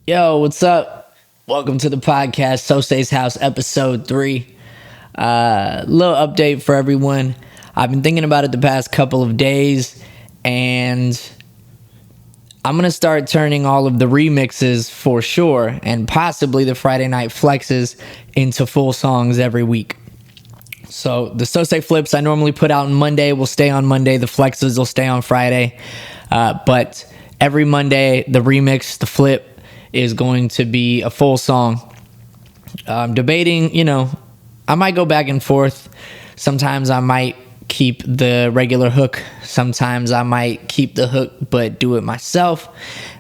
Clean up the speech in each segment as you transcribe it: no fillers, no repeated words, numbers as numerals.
Yo, what's up? Welcome to the podcast, Söze's House, episode 3. Little update for everyone. I've been thinking about it the past couple of days, and I'm going to start turning all of the remixes for sure, and possibly the Friday night flexes into full songs every week. So the Söze flips I normally put out on Monday will stay on Monday. The flexes will stay on Friday. But every Monday, the remix, the flip, is going to be a full song. I'm debating, I might go back and forth. Sometimes I might keep the regular hook. Sometimes I might keep the hook but do it myself.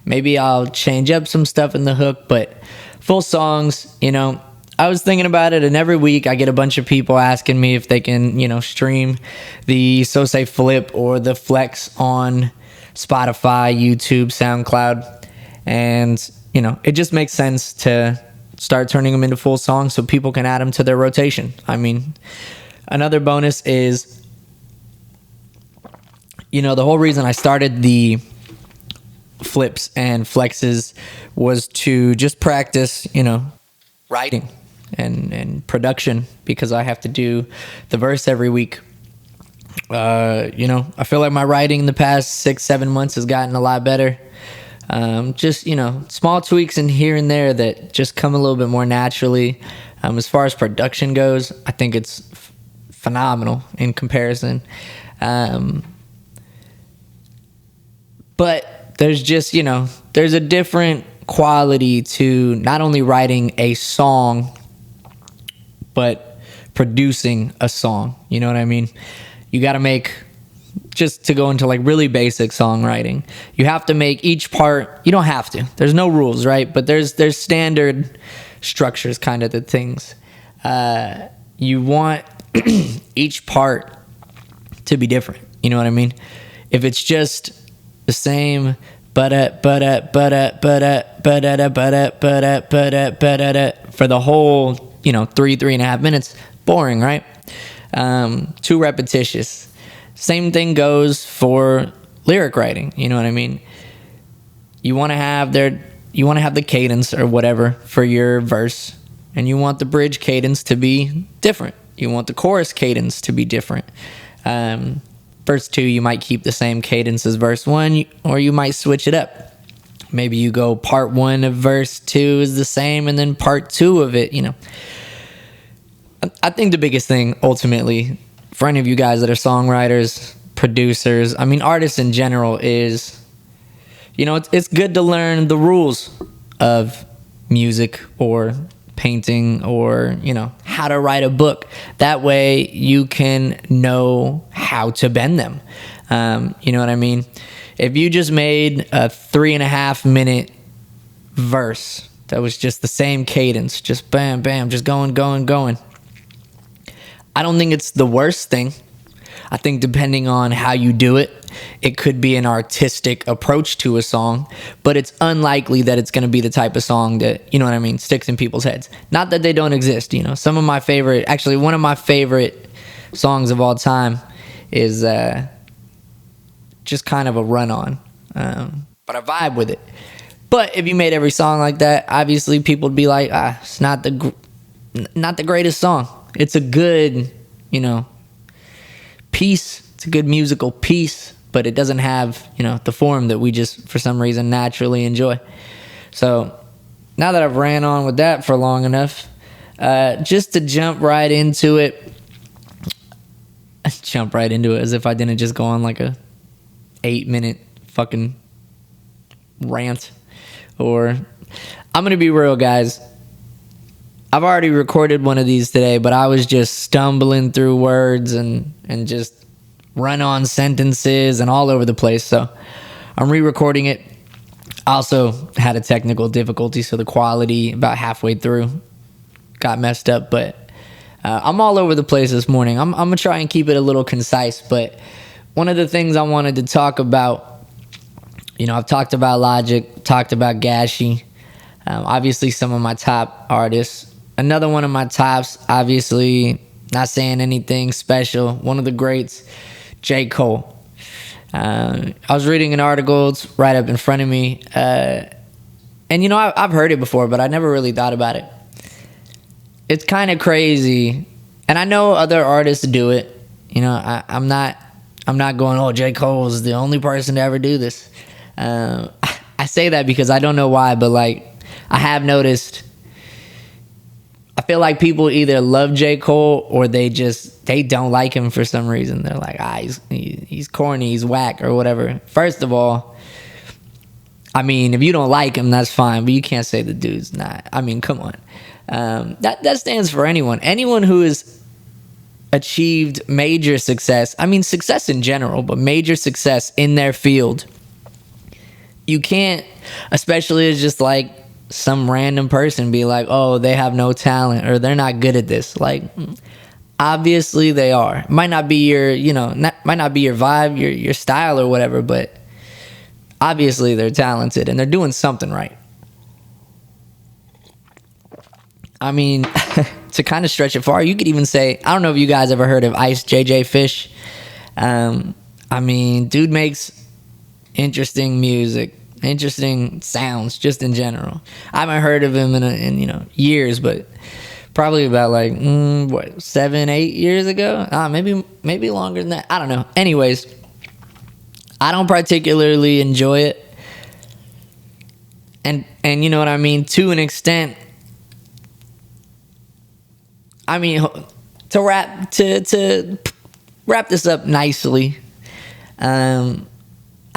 Maybe I'll change up some stuff in the hook, but full songs, I was thinking about it, and every week I get a bunch of people asking me if they can, stream the Söze flip or the flex on Spotify, YouTube, SoundCloud, and it just makes sense to start turning them into full songs so people can add them to their rotation. I mean, another bonus is, the whole reason I started the flips and flexes was to just practice, writing and production, because I have to do the verse every week. I feel like my writing in the past 6-7 months has gotten a lot better. Just, small tweaks in here and there that just come a little bit more naturally. As far as production goes, I think it's phenomenal in comparison. But there's just, there's a different quality to not only writing a song, but producing a song. You know what I mean? You got to make... Just to go into like really basic songwriting, you have to make each part. You don't have to. There's no rules, right? But there's standard structures, kind of the things. You want each part to be different. You know what I mean? If it's just the same, for the whole 3.5 minutes, boring, right? Too repetitious. Same thing goes for lyric writing. You know what I mean? You want to have the cadence or whatever for your verse, and you want the bridge cadence to be different. You want the chorus cadence to be different. Verse 2, you might keep the same cadence as verse 1, or you might switch it up. Maybe you go part 1 of verse 2 is the same, and then part 2 of it, I think the biggest thing ultimately for any of you guys that are songwriters, producers, artists in general, is, it's good to learn the rules of music or painting or, how to write a book. That way you can know how to bend them. You know what I mean? If you just made a 3.5 minute verse that was just the same cadence, just bam, bam, just going, I don't think it's the worst thing. I think depending on how you do it, it could be an artistic approach to a song, but it's unlikely that it's going to be the type of song that, sticks in people's heads. Not that they don't exist, one of my favorite songs of all time is just kind of a run-on, but I vibe with it. But if you made every song like that, obviously people would be like, it's not the greatest song. It's a good, piece. It's a good musical piece, but it doesn't have, the form that we just, for some reason, naturally enjoy. So now that I've ran on with that for long enough, just to jump right into it as if I didn't just go on like a 8-minute fucking rant. Or I'm going to be real, guys. I've already recorded one of these today, but I was just stumbling through words and just run-on sentences and all over the place. So I'm re-recording it. I also had a technical difficulty, so the quality about halfway through got messed up. But I'm all over the place this morning. I'm going to try and keep it a little concise. But one of the things I wanted to talk about, I've talked about Logic, talked about Gashi, obviously some of my top artists. Another one of my tops, obviously, not saying anything special, one of the greats, J. Cole. I was reading an article, it's right up in front of me, And I've heard it before, but I never really thought about it. It's kind of crazy, and I know other artists do it. I'm not going, oh, J. Cole is the only person to ever do this. I say that because I don't know why, but like I have noticed, I feel like people either love J. Cole or they don't like him for some reason. They're like, he's corny, he's whack, or whatever. First of all, I mean, if you don't like him, that's fine, but you can't say the dude's not. I mean, come on. That stands for anyone. Anyone who has achieved major success. I mean, success in general, but major success in their field. You can't, especially as just like some random person, be like, oh, they have no talent or they're not good at this. Like, obviously they are. Might not be your, might not be your vibe, your style or whatever, but obviously they're talented and they're doing something right. I mean, to kind of stretch it far, you could even say, I don't know if you guys ever heard of Ice JJ Fish. I mean, dude makes interesting music, interesting sounds, just in general. I haven't heard of him in years, but probably about like 7-8 years ago. Maybe longer than that. I don't know. Anyways, I don't particularly enjoy it, and you know what I mean, to an extent. I mean, to wrap this up nicely, I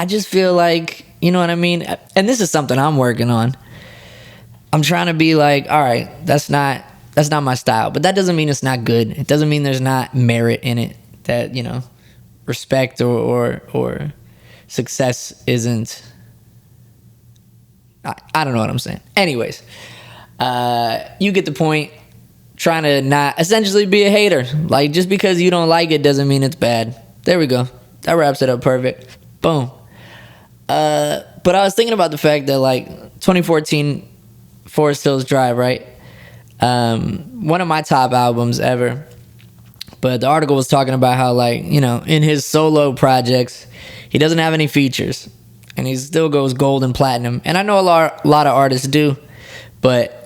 just feel like, you know what I mean? And this is something I'm working on. I'm trying to be like, all right, that's not my style, but that doesn't mean it's not good. It doesn't mean there's not merit in it, that, respect or success isn't. I don't know what I'm saying. Anyways, you get the point. Trying to not essentially be a hater. Like, just because you don't like it doesn't mean it's bad. There we go. That wraps it up perfect. Boom. But I was thinking about the fact that, like, 2014 Forest Hills Drive, right? One of my top albums ever. But the article was talking about how, like, in his solo projects, he doesn't have any features. And he still goes gold and platinum. And I know a lot of artists do. But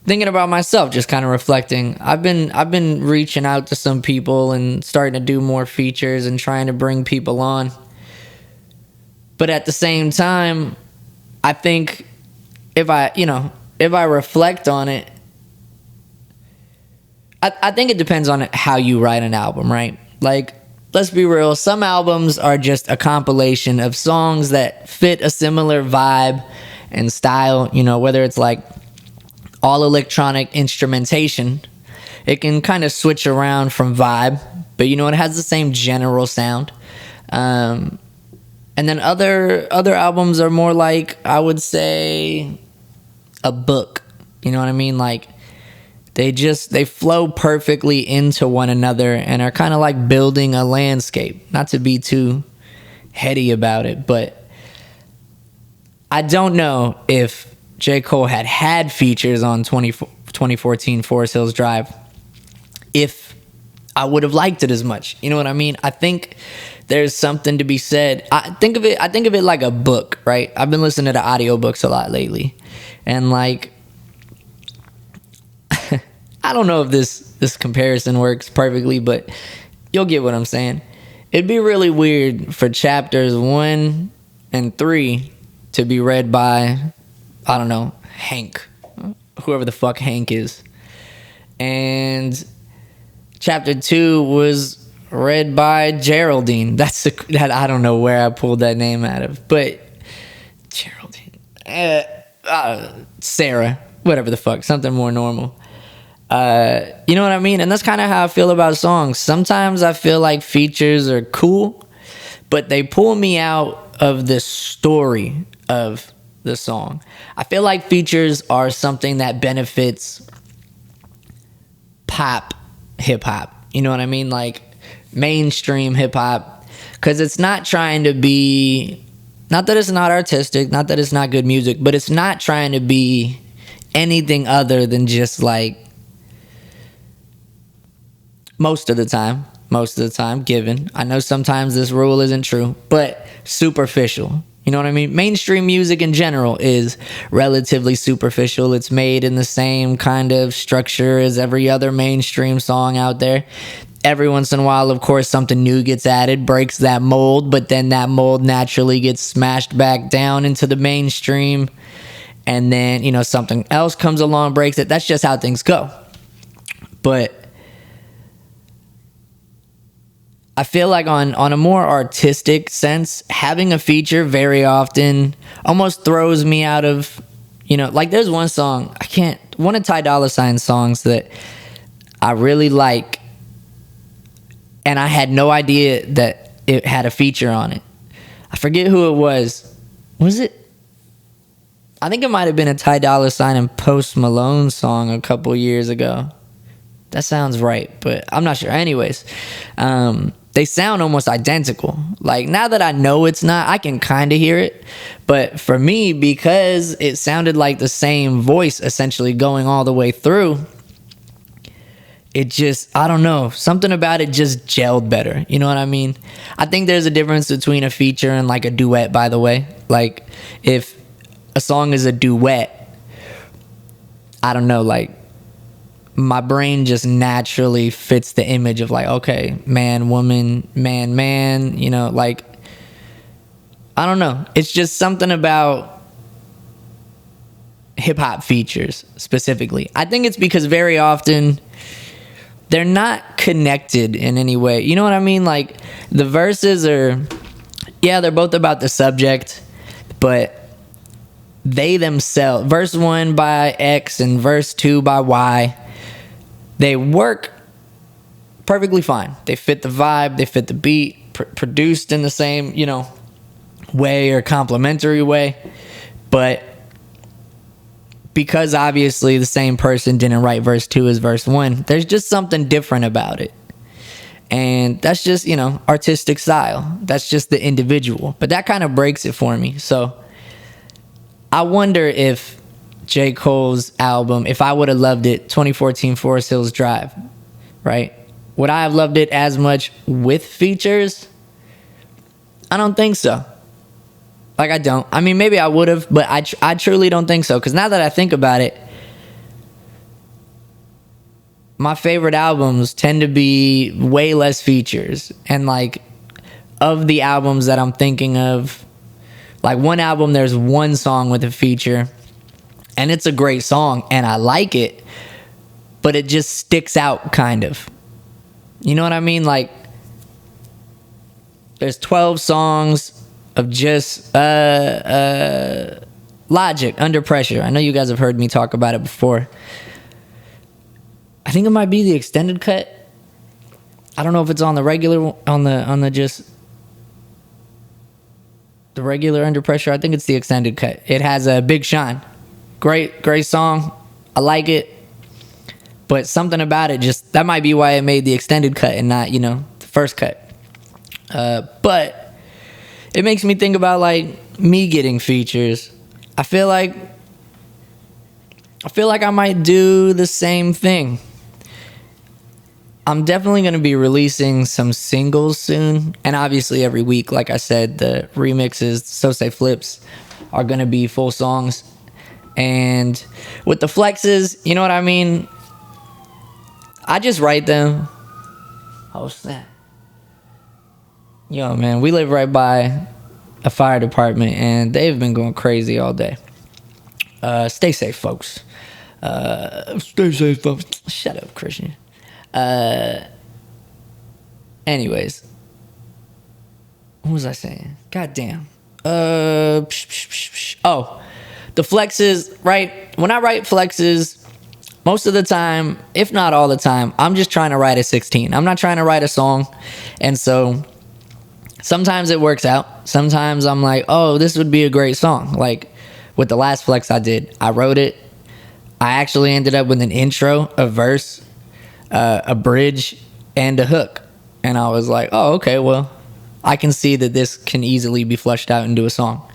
thinking about myself, just kind of reflecting, I've been reaching out to some people and starting to do more features and trying to bring people on. But at the same time, I think if I reflect on it, I think it depends on how you write an album, right? Like, let's be real, some albums are just a compilation of songs that fit a similar vibe and style, whether it's like all electronic instrumentation. It can kind of switch around from vibe, but it has the same general sound. And then other albums are more like, I would say, a book. You know what I mean? Like, they flow perfectly into one another and are kind of like building a landscape. Not to be too heady about it, but I don't know if J. Cole had features on 2014 Forest Hills Drive, if I would have liked it as much. You know what I mean? I think there's something to be said. I think of it like a book, right? I've been listening to audiobooks a lot lately. And like, I don't know if this comparison works perfectly, but you'll get what I'm saying. It'd be really weird for chapters 1 and 3 to be read by, I don't know, Hank, whoever the fuck Hank is. And chapter 2 was read by Geraldine. I don't know where I pulled that name out of, but Geraldine, Sarah, whatever the fuck, something more normal. You know what I mean? And that's kind of how I feel about songs. Sometimes I feel like features are cool, but they pull me out of the story of the song. I feel like features are something that benefits pop hip hop. You know what I mean? Like mainstream hip hop, because it's not trying to be, not that it's not artistic, not that it's not good music, but it's not trying to be anything other than just like, most of the time given, I know sometimes this rule isn't true, but superficial. You know what I mean? Mainstream music in general is relatively superficial. It's made in the same kind of structure as every other mainstream song out there. Every once in a while, of course, something new gets added, breaks that mold, but then that mold naturally gets smashed back down into the mainstream. And then, something else comes along, breaks it. That's just how things go. But I feel like on a more artistic sense, having a feature very often almost throws me out of, like there's one song, one of Ty Dolla $ign's songs that I really like, and I had no idea that it had a feature on it. I forget who it was. Was it? I think it might have been a Ty Dolla $ign and Post Malone song a couple years ago. That sounds right, but I'm not sure. Anyways, they sound almost identical. Like, now that I know it's not, I can kind of hear it. But for me, because it sounded like the same voice essentially going all the way through, it just, I don't know, something about it just gelled better. You know what I mean? I think there's a difference between a feature and like a duet, by the way. Like, if a song is a duet, I don't know, like, my brain just naturally fits the image of like, okay, man, woman, man, like, I don't know. It's just something about hip hop features specifically. I think it's because very often they're not connected in any way. You know what I mean? Like, the verses are, yeah, they're both about the subject, but they themselves, verse 1 by X and verse 2 by Y, they work perfectly fine. They fit the vibe, they fit the beat, produced in the same, way or complementary way. But because obviously the same person didn't write verse 2 as verse 1, there's just something different about it. And that's just, artistic style. That's just the individual. But that kind of breaks it for me. So I wonder if J. Cole's album, if I would have loved it, 2014 Forest Hills Drive, right? Would I have loved it as much with features? I don't think so. Like, I don't. I mean, maybe I would have, but I truly don't think so. Because now that I think about it, my favorite albums tend to be way less features. And, like, of the albums that I'm thinking of, like, one album, there's one song with a feature, and it's a great song, and I like it, but it just sticks out, kind of. You know what I mean? Like, there's 12 songs of just Logic, Under Pressure. I know you guys have heard me talk about it before. I think it might be the extended cut. I don't know if it's on the regular, on the just the regular Under Pressure. I think it's the extended cut. It has a Big Sean. Great song. I like it. But something about it just, that might be why it made the extended cut and not, the first cut. But it makes me think about, like, me getting features. I feel like I might do the same thing. I'm definitely going to be releasing some singles soon. And obviously every week, like I said, the remixes, Söze flips are going to be full songs. And with the flexes, you know what I mean? I just write them. Oh, snap. Yo, man, we live right by a fire department, and they've been going crazy all day. Stay safe, folks. Stay safe, folks. Shut up, Christian. Anyways. What was I saying? God damn. Oh, the flexes, right? When I write flexes, most of the time, if not all the time, I'm just trying to write a 16. I'm not trying to write a song. And so sometimes it works out. Sometimes I'm like, oh, this would be a great song. Like with the last flex I did, I wrote it. I actually ended up with an intro, a verse, a bridge, and a hook. And I was like, oh, okay, well, I can see that this can easily be fleshed out into a song.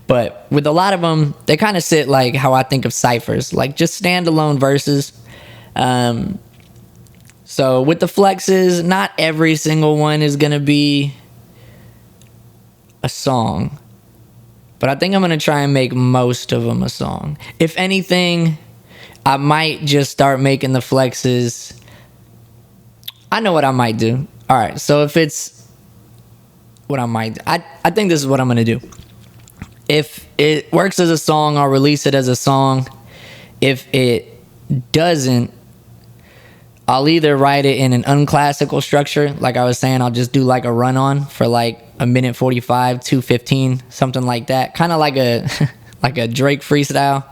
But with a lot of them, they kind of sit like how I think of ciphers, like just standalone verses. So with the flexes, not every single one is going to be a song. But I think I'm going to try and make most of them a song. If anything, I might just start making the flexes. I know what I might do. All right, so if it's what I might do, I think this is what I'm going to do. If it works as a song, I'll release it as a song. If it doesn't, I'll either write it in an unclassical structure. Like I was saying, I'll just do like a run-on for like a minute 45, 2:15, something like that. Kind of like a like a Drake freestyle.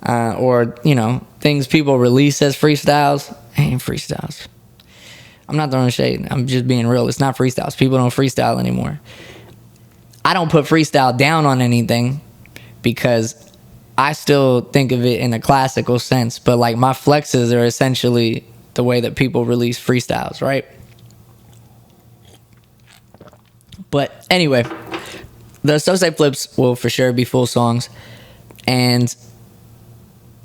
Or, you know, things people release as freestyles. Ain't freestyles. I'm not throwing shade. I'm just being real. It's not freestyles. People don't freestyle anymore. I don't put freestyle down on anything because I still think of it in a classical sense. But, like, my flexes are essentially the way that people release freestyles, right? But anyway, the Söze flips will for sure be full songs. And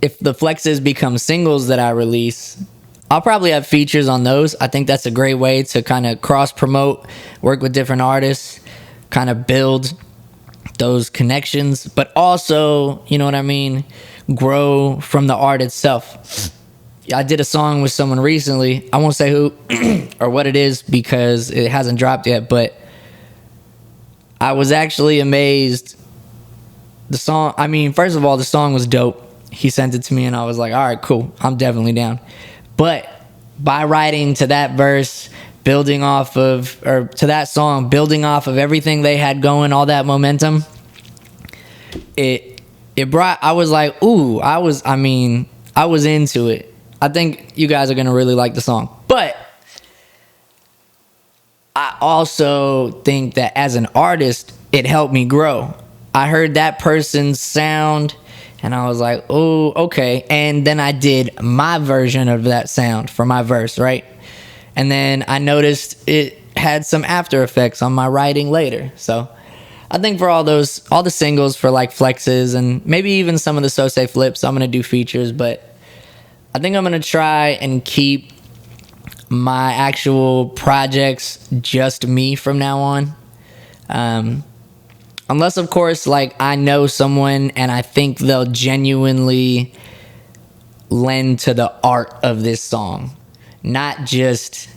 if the flexes become singles that I release, I'll probably have features on those. I think that's a great way to kind of cross-promote, work with different artists, kind of build those connections, but also, you know what I mean, grow from the art itself. I did a song with someone recently. I won't say who or what it is because it hasn't dropped yet, but I was actually amazed. The song, I mean, first of all, the song was dope. He sent it to me and I was like, all right, cool. I'm definitely down. But by writing to that verse, building off of, or to that song, building off of everything they had going, all that momentum, it brought, I was like, ooh, I was into it. I think you guys are going to really like the song. But I also think that as an artist, it helped me grow. I heard that person's sound and I was like, oh, okay. And then I did my version of that sound for my verse, right? And then I noticed it had some after effects on my writing later. So I think for all the singles for like flexes and maybe even some of the Söze flips, I'm going to do features. But I think I'm going to try and keep my actual projects just me from now on. Unless, of course, like I know someone and I think they'll genuinely lend to the art of this song, not just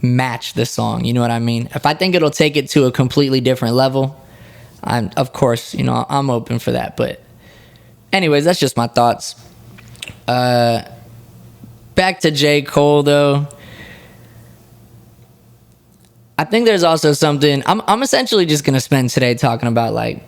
match the song. You know what I mean? If I think it'll take it to a completely different level, of course, you know, I'm open for that. But anyways, that's just my thoughts. Back to J. Cole, though. I think there's also something, I'm essentially just going to spend today talking about like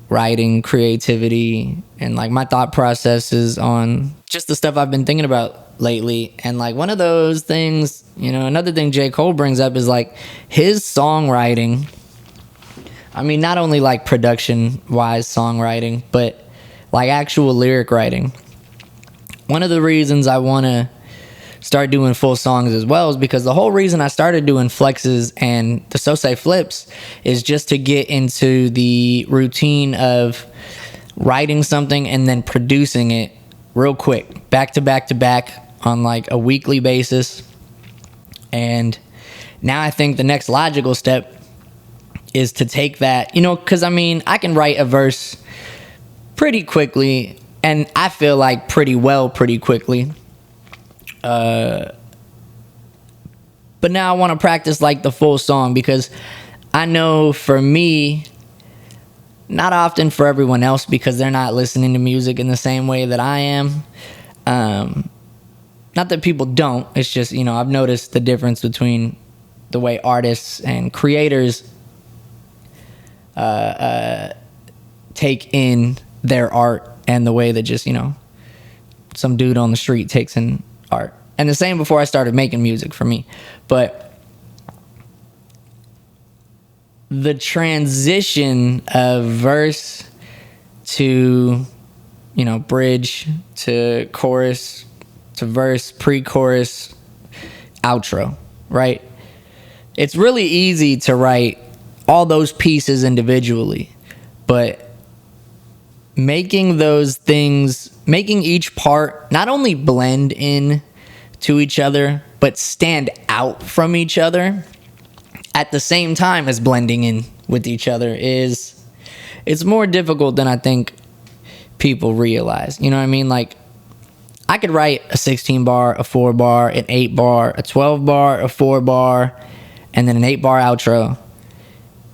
writing, creativity, and like my thought processes on just the stuff I've been thinking about lately. And like one of those things, you know, another thing J. Cole brings up is like his songwriting. I mean, not only like production-wise songwriting, but like actual lyric writing. One of the reasons I want to start doing full songs as well is because the whole reason I started doing flexes and the Söze flips is just to get into the routine of writing something and then producing it real quick, back to back to back on like a weekly basis. And now I think the next logical step is to take that, you know, because I mean, I can write a verse pretty quickly and I feel like pretty quickly. But now I want to practice like the full song because I know for me, not often for everyone else because they're not listening to music in the same way that I am. Not that people don't, it's just, you know, I've noticed the difference between the way artists and creators take in their art and the way that just, you know, some dude on the street takes in art. And the same before I started making music for me. But the transition of verse to, you know, bridge to chorus to verse, pre-chorus, outro, right? It's really easy to write all those pieces individually, but making those things, making each part not only blend in to each other, but stand out from each other at the same time as blending in with each other is it's more difficult than I think people realize. You know what I mean? Like, I could write a 16 bar, a 4 bar, an 8 bar, a 12 bar, a 4 bar, and then an 8 bar outro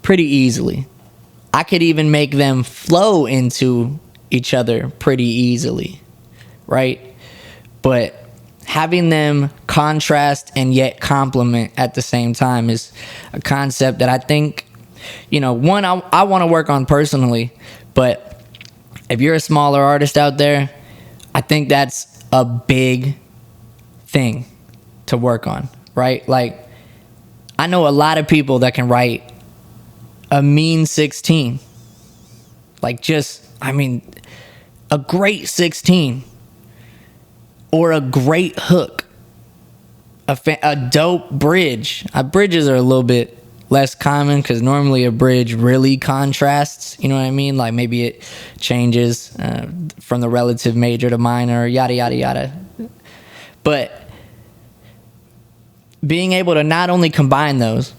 pretty easily. I could even make them flow into each other pretty easily, right? But having them contrast and yet complement at the same time is a concept that I think, one, I want to work on personally. But if you're a smaller artist out there, I think that's a big thing to work on, right? Like, I know a lot of people that can write a mean 16. Like, a great 16. Or a great hook. A dope bridge. Bridges are a little bit less common because normally a bridge really contrasts. You know what I mean? Like, maybe it changes from the relative major to minor, yada, yada, yada. But being able to not only combine those,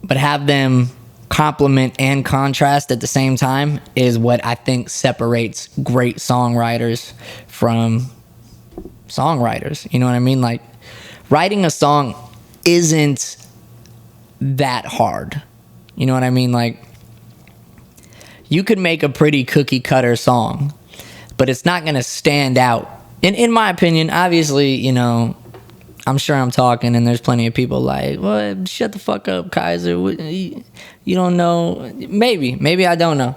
but have them complement and contrast at the same time is what I think separates great songwriters from songwriters. You know what I mean? Like, writing a song isn't that hard. You know what I mean? Like, you could make a pretty cookie cutter song, but it's not going to stand out. In my opinion, obviously, I'm sure I'm talking and there's plenty of people like, well, shut the fuck up, Kaiser. You don't know. Maybe I don't know.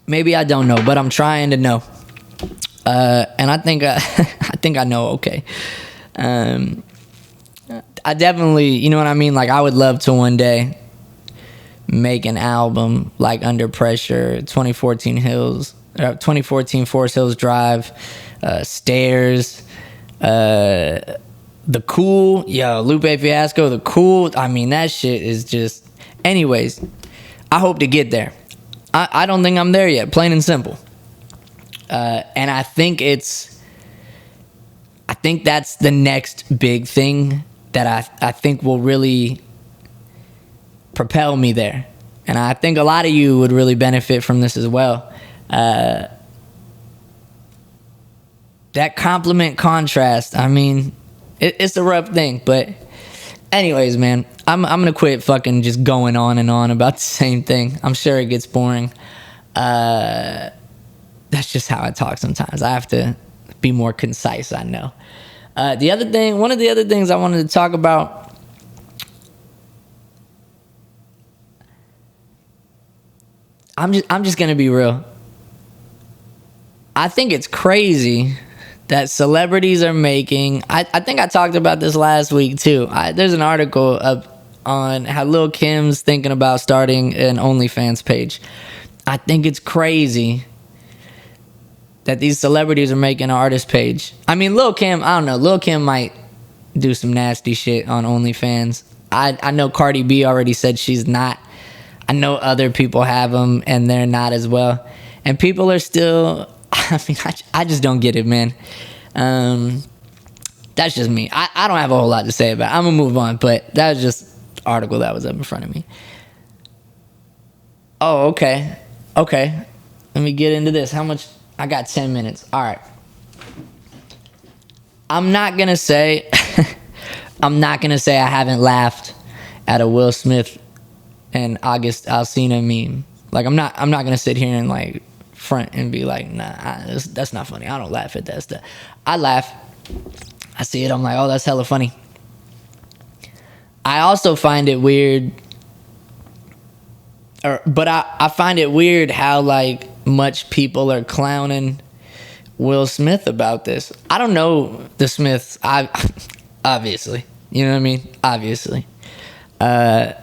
Maybe I don't know, but I'm trying to know. And I think I know. Okay. I definitely, you know what I mean? Like, I would love to one day make an album like Under Pressure, 2014 Forest Hills Drive, Stairs, The Cool, Lupe Fiasco, The Cool. I mean, that shit is just... Anyways, I hope to get there. I don't think I'm there yet, plain and simple. And I think that's the next big thing that I think will really propel me there. And I think a lot of you would really benefit from this as well. That compliment contrast, I mean, it's a rough thing. But anyways, man, I'm going to quit fucking just going on and on about the same thing. I'm sure it gets boring. That's just how I talk sometimes. I have to be more concise, I know. One of the other things I wanted to talk about, I'm just gonna be real. I think it's crazy that celebrities are making... I think I talked about this last week too. There's an article up on how Lil' Kim's thinking about starting an OnlyFans page. I think it's crazy that these celebrities are making an artist page. I mean, Lil' Kim, I don't know. Lil' Kim might do some nasty shit on OnlyFans. I know Cardi B already said she's not. I know other people have them, and they're not as well. And people are still... I mean, I just don't get it, man. That's just me. I don't have a whole lot to say about it. I'm going to move on, but that was just an article that was up in front of me. Oh, okay. Okay. Let me get into this. How much... I got 10 minutes. All right. I'm not going to say I haven't laughed at a Will Smith and August Alsina meme. Like, I'm not going to sit here and like front and be like, nah, that's not funny. I don't laugh at that stuff. I laugh. I see it. I'm like, oh, that's hella funny. I also find it weird. But I find it weird how like much people are clowning Will Smith about this. I don't know the Smiths. Obviously, you know what I mean. Obviously, and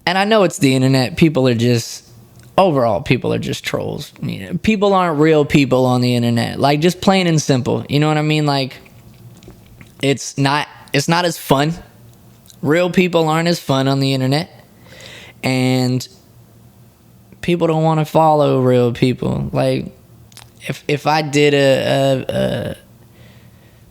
I know it's the internet. People are just trolls. You know, people aren't real people on the internet. Like, just plain and simple. You know what I mean? Like, it's not as fun. Real people aren't as fun on the internet. And people don't want to follow real people. Like, if I did a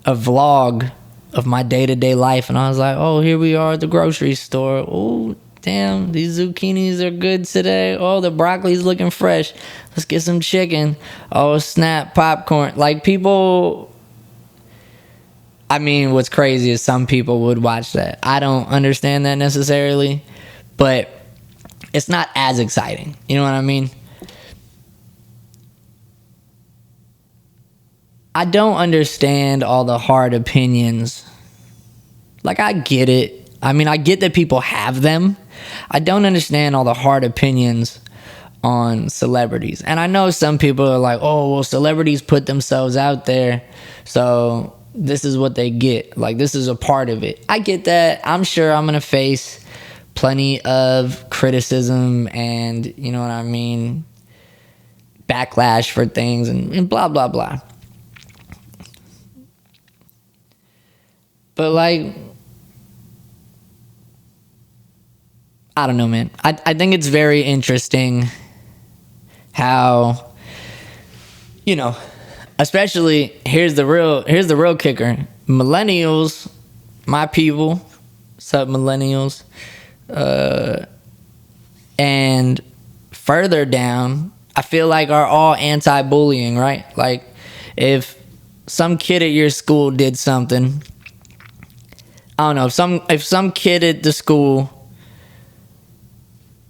vlog of my day-to-day life, and I was like, oh, here we are at the grocery store. Oh, damn, these zucchinis are good today. Oh, the broccoli's looking fresh. Let's get some chicken. Oh, snap, popcorn. Like, people, I mean, what's crazy is some people would watch that. I don't understand that necessarily, but it's not as exciting. You know what I mean? I don't understand all the hard opinions. Like, I get it. I mean, I get that people have them. I don't understand all the hard opinions on celebrities. And I know some people are like, oh, well, celebrities put themselves out there, so this is what they get. Like, this is a part of it. I get that. I'm sure I'm going to face plenty of criticism and, you know what I mean, backlash for things and blah, blah, blah. But, like, I don't know, man. I think it's very interesting how, you know, especially here's the real kicker. Millennials, my people, what's up, millennials? And further down, I feel like are all anti-bullying, right? Like, if some kid at your school did something, I don't know, if some kid at the school,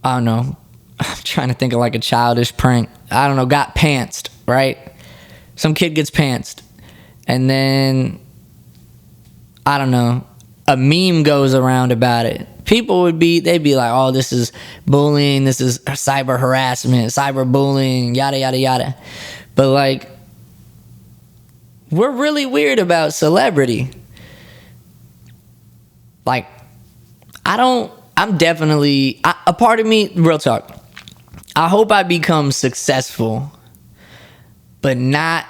I don't know, I'm trying to think of like a childish prank, I don't know, got pantsed, right? Some kid gets pantsed, and then, I don't know, a meme goes around about it. People they'd be like, oh, this is bullying, this is cyber harassment, cyber bullying, yada, yada, yada. But, like, we're really weird about celebrity. Like, I'm definitely, a part of me, real talk, I hope I become successful, but not,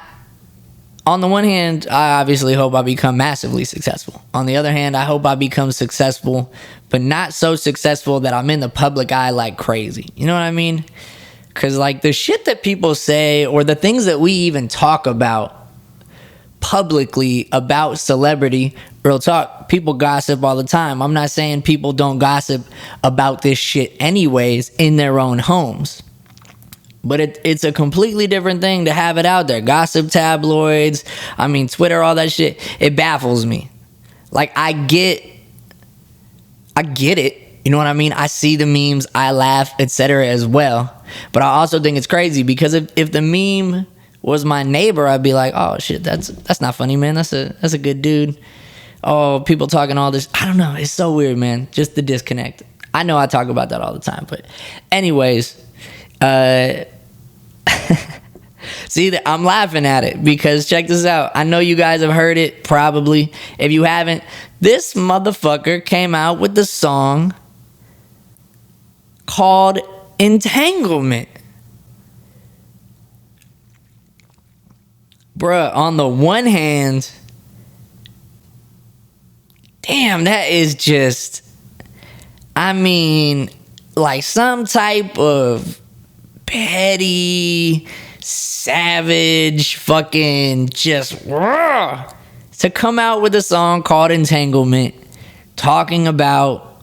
on the one hand, I obviously hope I become massively successful. On the other hand, I hope I become successful, but not so successful that I'm in the public eye like crazy. You know what I mean? Because, like, the shit that people say, or the things that we even talk about publicly about celebrity, real talk, people gossip all the time. I'm not saying people don't gossip about this shit anyways in their own homes, but it's a completely different thing to have it out there. Gossip tabloids, I mean, Twitter, all that shit, it baffles me. Like, I get it, you know what I mean? I see the memes, I laugh, etc. as well, but I also think it's crazy because if the meme was my neighbor, I'd be like, oh shit, that's not funny, man. That's a good dude. Oh, people talking all this. I don't know. It's so weird, man. Just the disconnect. I know I talk about that all the time, but anyways, see, I'm laughing at it because check this out. I know you guys have heard it probably. If you haven't, this motherfucker came out with the song called Entanglement. Bruh, on the one hand, damn, that is just, I mean, like some type of petty, savage, fucking just, to come out with a song called Entanglement, talking about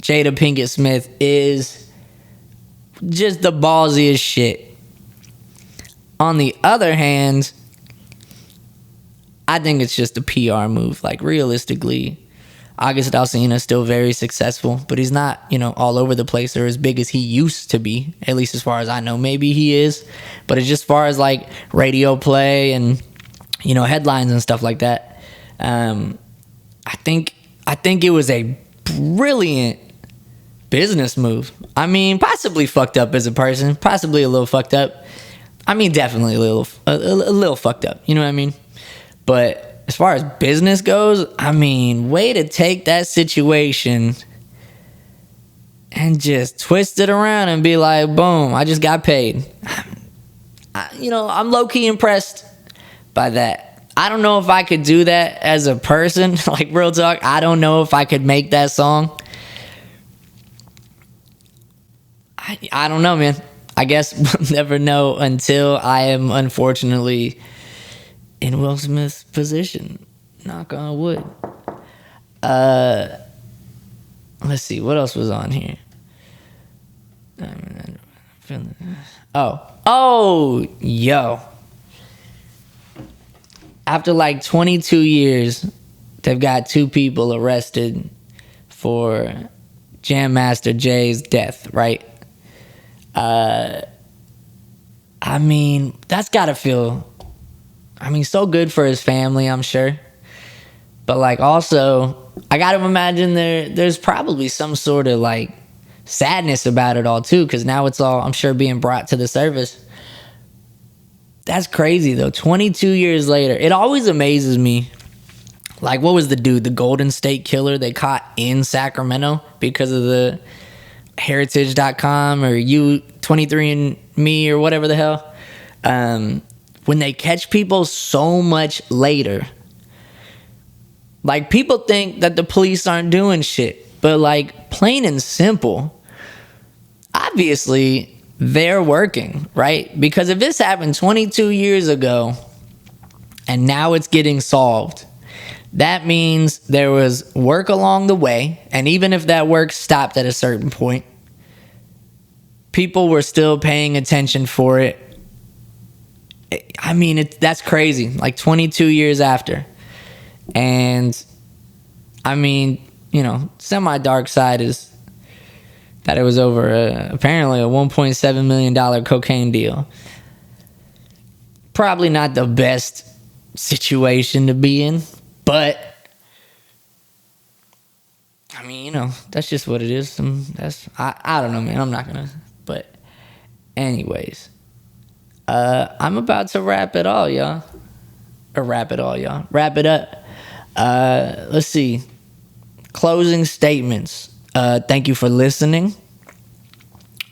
Jada Pinkett Smith is just the ballsiest shit. On the other hand, I think it's just a PR move. Like, realistically, August Alsina is still very successful, but he's not, you know, all over the place or as big as he used to be, at least as far as I know. Maybe he is, but it's just as far as, like, radio play and, you know, headlines and stuff like that. I think it was a brilliant business move. I mean, possibly fucked up as a person, possibly a little fucked up. I mean, definitely a little fucked up. You know what I mean? But as far as business goes, I mean, way to take that situation and just twist it around and be like, boom, I just got paid. I'm low-key impressed by that. I don't know if I could do that as a person. Like, real talk, I don't know if I could make that song. I don't know, man. I guess we'll never know until I am unfortunately in Will Smith's position. Knock on wood. Let's see, what else was on here? Yo. After like 22 years, they've got 2 people arrested for Jam Master Jay's death, right? I mean, that's gotta feel, so good for his family, I'm sure. But like, also, I gotta imagine there's probably some sort of like sadness about it all too, because now it's all, I'm sure, being brought to the surface. That's crazy though. 22 years later, it always amazes me. Like, what was the dude, the Golden State Killer they caught in Sacramento because of the Heritage.com or U23andMe or whatever the hell? When they catch people so much later, like, people think that the police aren't doing shit, but like, plain and simple, obviously they're working, right? Because if this happened 22 years ago and now it's getting solved, that means there was work along the way. And even if that work stopped at a certain point, people were still paying attention for it. I mean, that's crazy. Like 22 years after. And I mean, semi-dark side is that it was over apparently a $1.7 million cocaine deal. Probably not the best situation to be in, but I mean, that's just what it is. I don't know, man. I'm not gonna. But anyways, I'm about to wrap it all, y'all. Wrap it up. Let's see. Closing statements. Thank you for listening.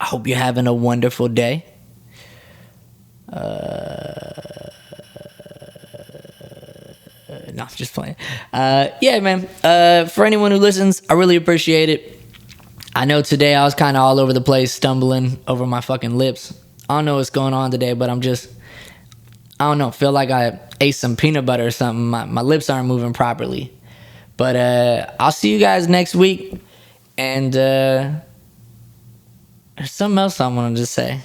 I hope you're having a wonderful day. No, I'm just playing. Yeah, man. For anyone who listens, I really appreciate it. I know today I was kind of all over the place, stumbling over my fucking lips. I don't know what's going on today, but I don't know, feel like I ate some peanut butter or something. My lips aren't moving properly. But I'll see you guys next week. And there's something else I wanted to say.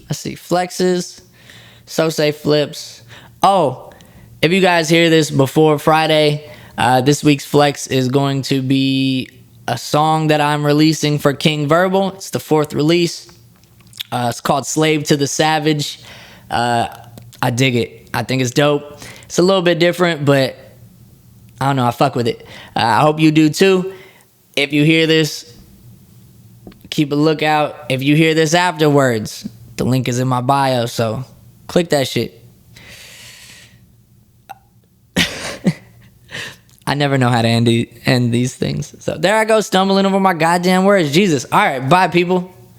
Let's see. Flexes. Söze flips. Oh, if you guys hear this before Friday, this week's flex is going to be a song that I'm releasing for King Verbal. It's the 4th release. It's called Slave to the Savage. I dig it. I think it's dope. It's a little bit different, but I don't know. I fuck with it. I hope you do too. If you hear this, keep a lookout. If you hear this afterwards, the link is in my bio, so click that shit. I never know how to end these things. So there I go, stumbling over my goddamn words. Jesus. All right, bye, people.